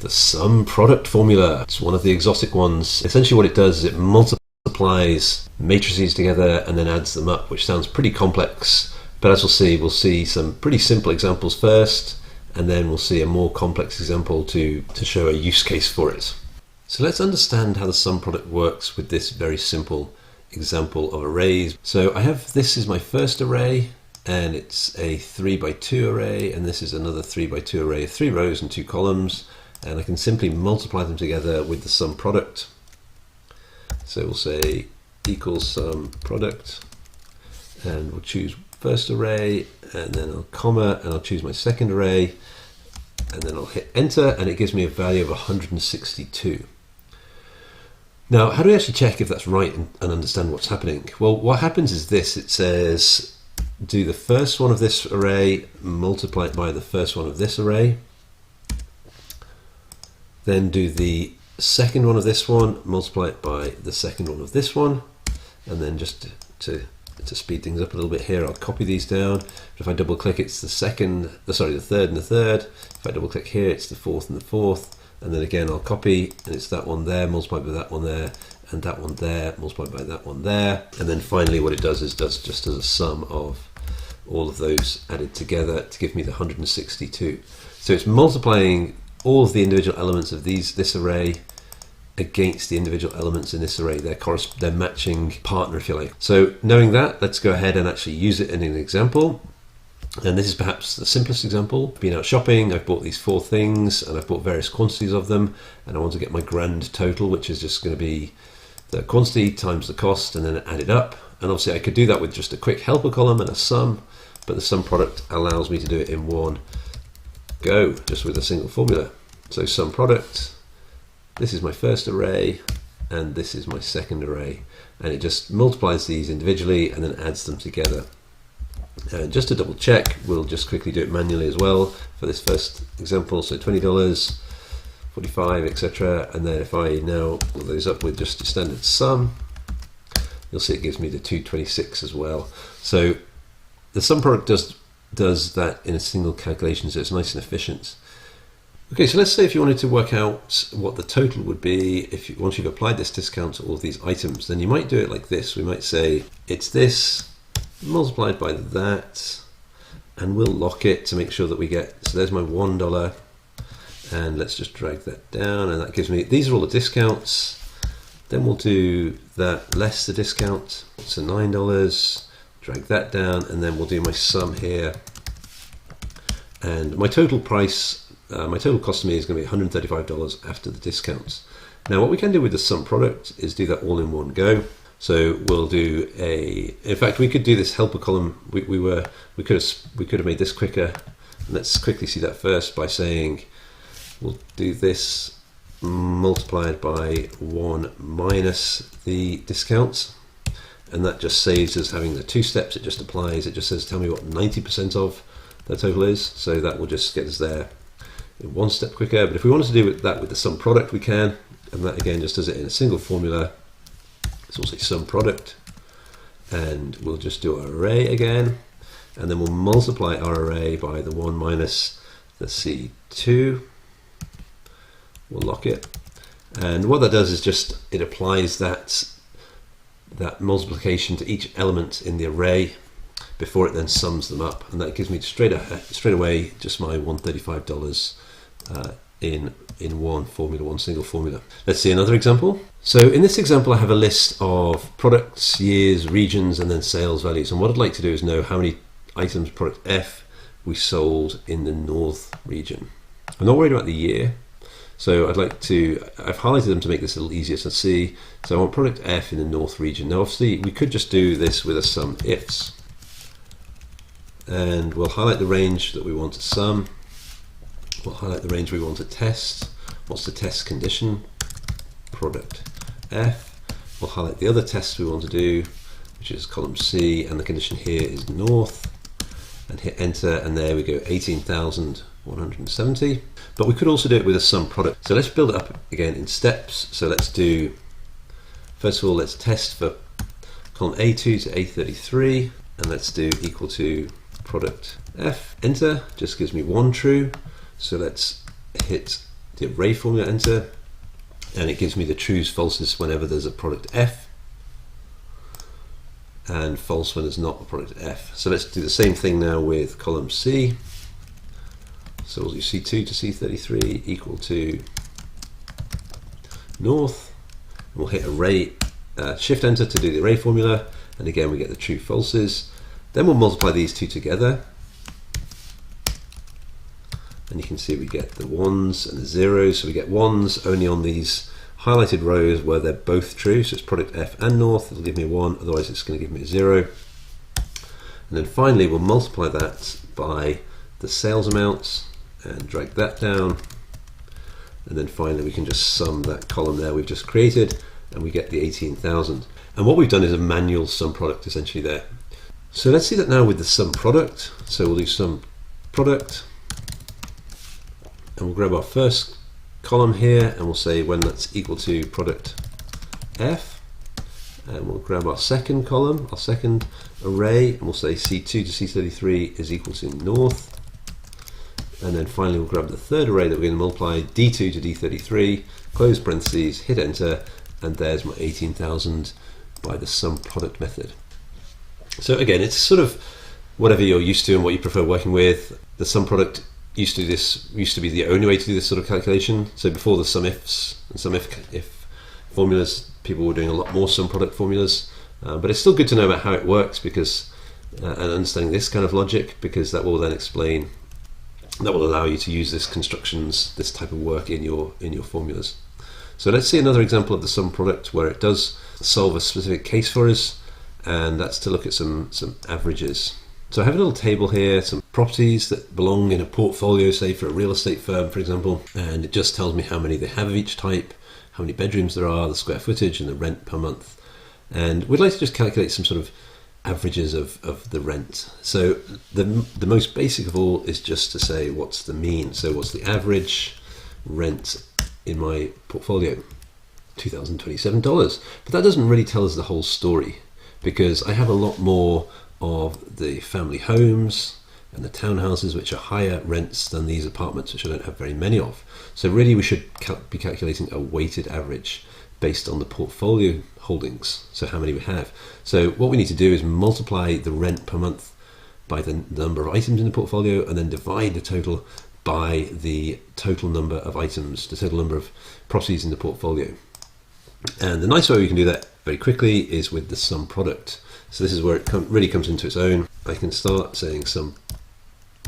The sum product formula. It's one of the exotic ones. Essentially what it does is it multiplies matrices together and then adds them up, which sounds pretty complex, but as we'll see some pretty simple examples first, and then we'll see a more complex example to show a use case for it. So let's understand how the sum product works with this very simple example of arrays. So I have, this is my first array, and it's a 3 by 2 array, and this is another 3 by 2 array of 3 rows and 2 columns, and I can simply multiply them together with the sum product. So we'll say equals sum product, and we'll choose first array, and then I'll comma, and I'll choose my second array, and then I'll hit enter, and it gives me a value of 162. Now, how do we actually check if that's right and understand what's happening? Well, what happens is this. It says, do the first one of this array, multiply it by the first one of this array. Then do the second one of this one, multiply it by the second one of this one. And then just to speed things up a little bit here, I'll copy these down. But if I double click, it's the third and the third. If I double click here, it's the fourth and the fourth. And then again, I'll copy, and it's that one there, multiplied by that one there, and that one there, multiplied by that one there. And then finally what it does is just as a sum of all of those added together to give me the 162. So it's multiplying all of the individual elements of this array against the individual elements in this array. They're matching partner, if you like. So knowing that, let's go ahead and actually use it in an example. And this is perhaps the simplest example. Been out shopping, I've bought these 4 things, and I've bought various quantities of them, and I want to get my grand total, which is just going to be the quantity times the cost, and then add it up. And obviously I could do that with just a quick helper column and a sum, but the sum product allows me to do it in one go, just with a single formula. So sum product, this is my first array, and this is my second array, and it just multiplies these individually and then adds them together. And just to double check, we'll just quickly do it manually as well for this first example. So $20, 45, etc. And then if I now pull those up with just a standard sum, you'll see it gives me the 226 as well. So the sum product does that in a single calculation, so it's nice and efficient. Okay, so let's say if you wanted to work out what the total would be once you've applied this discount to all of these items, then you might do it like this. We might say it's this multiplied by that, and we'll lock it to make sure that we get, so there's my $1, and let's just drag that down, and that gives me, these are all the discounts. Then we'll do that less the discount, so $9, drag that down, and then we'll do my sum here, and my total price, my total cost to me is going to be $135 after the discounts. Now what we can do with the sum product is do that all in one go. So we'll do in fact we could do this helper column, we could have made this quicker. Let's quickly see that first by saying we'll do this multiplied by 1 minus the discounts, and that just saves us having the 2 steps. It just applies, it just says tell me what 90% of the total is, so that will just get us there in 1 step quicker. But if we wanted to do that with the sum product, we can, and that again just does it in a single formula. So we'll say sum product, and we'll just do our array again, and then we'll multiply our array by the 1 minus the C2. We'll lock it, and what that does is just it applies that multiplication to each element in the array before it then sums them up, and that gives me straight away just my $135 in one formula, one single formula. Let's see another example. So in this example I have a list of products, years, regions, and then sales values, and what I'd like to do is know how many items product F we sold in the North region. I'm not worried about the year, so I've highlighted them to make this a little easier to see. So I want product F in the North region. Now obviously we could just do this with a sum ifs, and we'll highlight the range that we want to sum. We'll highlight the range we want to test. What's the test condition? Product F. We'll highlight the other test we want to do, which is column C, and the condition here is North, and hit enter, and there we go, 18,170. But we could also do it with a sum product. So let's build it up again in steps. So let's do, first of all, let's test for column A2 to A33, and let's do equal to product F. Enter just gives me 1 true. So let's hit the array formula, enter, and it gives me the trues, falses whenever there's a product F, and false when there's not a product F. So let's do the same thing now with column C. So we'll do C2 to C33 equal to north, and we'll hit array, shift enter to do the array formula, and again we get the true falses. Then we'll multiply these two together, and you can see we get the ones and the zeros. So we get ones only on these highlighted rows where they're both true, so it's product F and north, it'll give me a 1, otherwise it's going to give me a 0. And then finally we'll multiply that by the sales amounts and drag that down, and then finally we can just sum that column there we've just created, and we get the 18,000. And what we've done is a manual sum product essentially there. So let's see that now with the sum product. So we'll do sum product, and we'll grab our first column here, and we'll say when that's equal to product F, and we'll grab our second column, our second array, and we'll say C2 to C33 is equal to north, and then finally we'll grab the third array that we're going to multiply, D2 to D33, close parentheses, hit enter, and there's my 18,000 by the sum product method. So again, it's sort of whatever you're used to and what you prefer working with. The sum product used to be the only way to do this sort of calculation. So before the sum ifs and sum if formulas, people were doing a lot more sum product formulas, but it's still good to know about how it works, because and understanding this kind of logic, because that will then explain, that will allow you to use this constructions, this type of work in your formulas. So let's see another example of the sum product where it does solve a specific case for us, and that's to look at some averages. So I have a little table here, some properties that belong in a portfolio, say for a real estate firm, for example, and it just tells me how many they have of each type, how many bedrooms there are, the square footage, and the rent per month. And we'd like to just calculate some sort of averages of the rent. So the most basic of all is just to say what's the mean. So what's the average rent in my portfolio? $2,027. But that doesn't really tell us the whole story, because I have a lot more of the family homes and the townhouses, which are higher rents than these apartments, which I don't have very many of. So really we should be calculating a weighted average based on the portfolio holdings, so how many we have. So what we need to do is multiply the rent per month by the number of items in the portfolio, and then divide the total by the total number of items, the total number of properties in the portfolio. And the nice way we can do that very quickly is with the sum product. So this is where it really comes into its own. I can start saying sum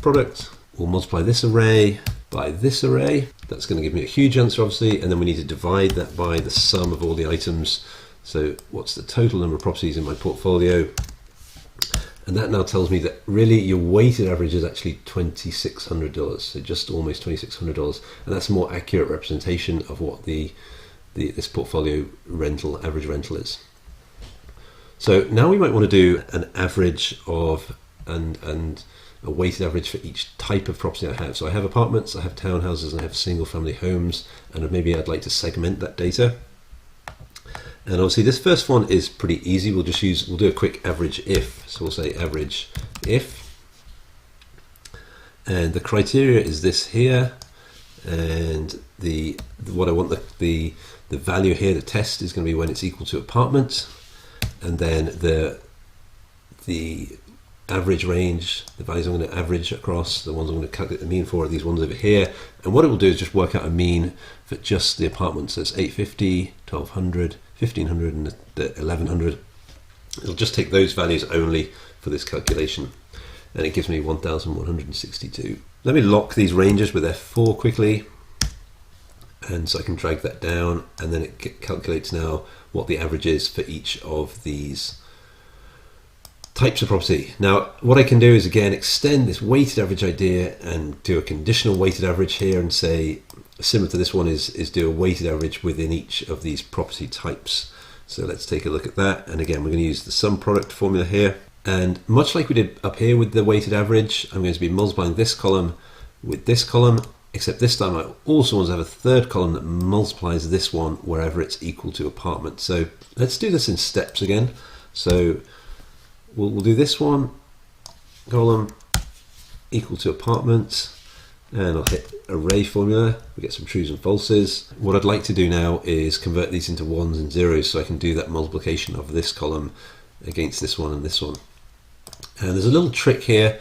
product. We'll multiply this array by this array. That's going to give me a huge answer, obviously, and then we need to divide that by the sum of all the items. So what's the total number of properties in my portfolio? And that now tells me that really your weighted average is actually $2,600, so just almost $2,600, and that's a more accurate representation of what this portfolio average rental is. So now we might want to do an average of and a weighted average for each type of property I have. So I have apartments, I have townhouses, and I have single family homes, and maybe I'd like to segment that data. And obviously this first one is pretty easy. We'll do a quick average if. So we'll say average if, and the criteria is this here, and what I want the value here, the test, is going to be when it's equal to apartment, and then the average range, the values I'm going to average across, the ones I'm going to calculate the mean for, are these ones over here. And what it will do is just work out a mean for just the apartments. So it's 850, 1200, 1500, and 1100. It'll just take those values only for this calculation, and it gives me 1162. Let me lock these ranges with F4 quickly, and so I can drag that down, and then it calculates now what the average is for each of these types of property. Now what I can do is again extend this weighted average idea and do a conditional weighted average here, and say, similar to this one, is do a weighted average within each of these property types. So let's take a look at that, and again we're going to use the sum product formula here, and much like we did up here with the weighted average, I'm going to be multiplying this column with this column, except this time I also want to have a third column that multiplies this one wherever it's equal to apartment. So let's do this in steps again. So we'll do this one, column equal to apartments, and I'll hit array formula. We get some trues and falses. What I'd like to do now is convert these into ones and zeros so I can do that multiplication of this column against this one and this one. And there's a little trick here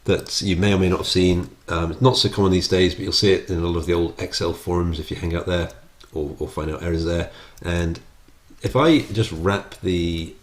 that you may or may not have seen. It's not so common these days, but you'll see it in a lot of the old Excel forums if you hang out there or find out errors there. And if I just wrap my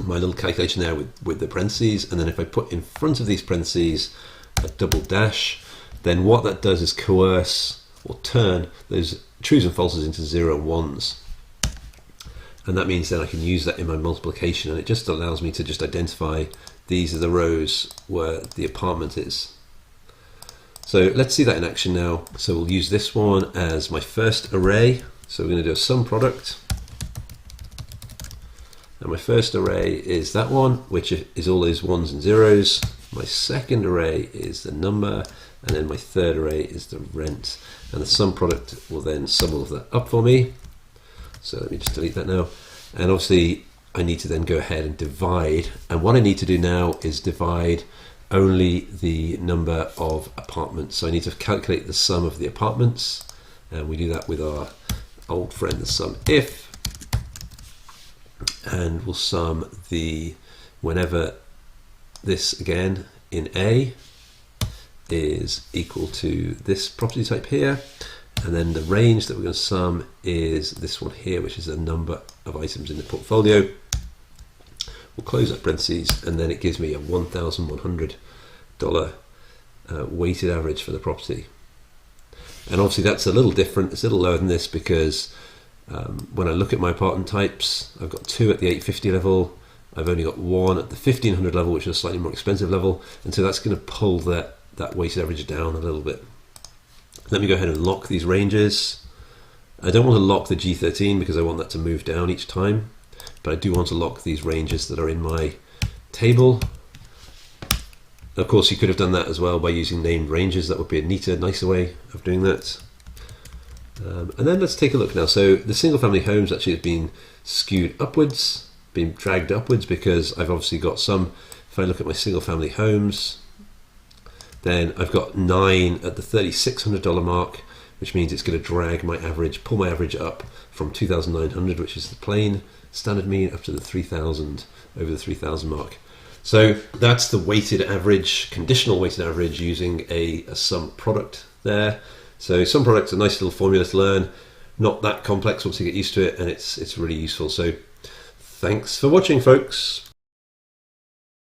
little calculation there with the parentheses, and then if I put in front of these parentheses a double dash, then what that does is coerce or turn those trues and falses into 0 and 1s. And that means then I can use that in my multiplication, and it just allows me to just identify these are the rows where the apartment is. So let's see that in action now. So we'll use this one as my first array. So we're going to do a sum product. And my first array is that one, which is all those ones and zeros. My second array is the number, and then my third array is the rent. And the sum product will then sum all of that up for me. So let me just delete that now. And obviously I need to then go ahead and divide. And what I need to do now is divide only the number of apartments. So I need to calculate the sum of the apartments. And we do that with our old friend, the sum if. And we'll sum whenever this again in A is equal to this property type here, and then the range that we're going to sum is this one here, which is the number of items in the portfolio. We'll close that parentheses, and then it gives me a $1,100 weighted average for the property. And obviously that's a little different, it's a little lower than this because when I look at my apartment types, I've got 2 at the 850 level, I've only got 1 at the 1500 level, which is a slightly more expensive level, and so that's going to pull that weighted average down a little bit. Let me go ahead and lock these ranges. I don't want to lock the G13 because I want that to move down each time, but I do want to lock these ranges that are in my table. Of course, you could have done that as well by using named ranges. That would be a neater, nicer way of doing that. And then let's take a look now. So the single family homes actually have been skewed upwards, been dragged upwards because I've obviously got some. If I look at my single family homes, then I've got 9 at the $3,600 mark, which means it's going to drag my average, pull my average up from 2,900, which is the plain standard mean, up to the 3,000, over the 3,000 mark. So that's the weighted average, conditional weighted average using a sum product there. So sum product's a nice little formula to learn, not that complex once you get used to it, and it's really useful. So thanks for watching, folks.